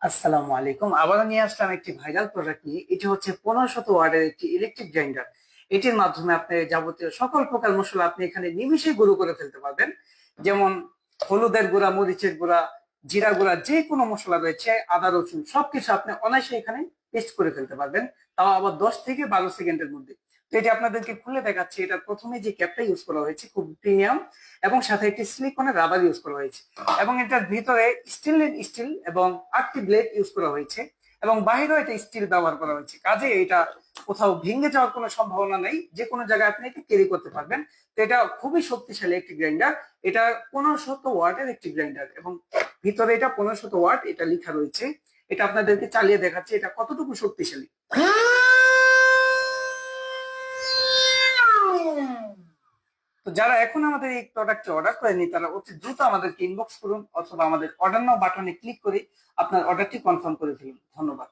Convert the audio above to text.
আসসালামু আলাইকুম। আবারও নিয়ে আসলাম একটি ভাইরাল প্রোডাক্ট নিয়ে। এটি হচ্ছে 1500 ওয়াটের একটি ইলেকট্রিক গ্রাইন্ডার। এটির মাধ্যমে আপনি যাবতীয় সকল প্রকার মশলা আপনি এখানে নিমিষে গুঁড়ো করে ফেলতে পারবেন। যেমন হলুদের গুঁড়া, মরিচের গুঁড়া, জিরা গুঁড়া, যে কোনো মশলা রয়েছে, আদা রসুন সবকিছু আপনি অনায়াসে এখানে পেস্ট করে ফেলতে পারবেন, তাও আবার 10 থেকে 12 সেকেন্ডের মধ্যে। তো এটি আপনাদেরকে খুলে দেখাচ্ছি। এটা প্রথমে যে ক্যাপটা ইউজ করা হয়েছে খুব প্রিমিয়াম, এবং সাথে একটি সিলিকনের রাবার ইউজ করা হয়েছে, এবং এটার ভিতরে স্টিল এবং 8টি ব্লেড ইউজ করা হয়েছে, এবং বাহিরেও এটা স্টিল ব্যবহার করা হয়েছে। কাজে এটা কোথাও ভেঙে যাওয়ার কোনো সম্ভাবনা নেই, যে কোনো জায়গায় আপনি এটা ক্যারি করতে পারবেন। তো এটা খুবই শক্তিশালী একটি গ্রাইন্ডার। এটা 1500 ওয়াটের একটি গ্রাইন্ডার, এবং ভিতরে এটা 1500 ওয়াট এটা লেখা রয়েছে। এটা আপনাদেরকে চালিয়ে দেখাচ্ছে এটা কতটুকু শক্তিশালী। তো যারা এখন আমাদের এই প্রোডাক্টটি অর্ডার করেনি তারা অতি দ্রুত আমাদেরকে ইনবক্স করুন, অথবা আমাদের অর্ডার নাও বাটনে ক্লিক করে আপনার অর্ডারটি কনফার্ম করে ফেলুন। ধন্যবাদ।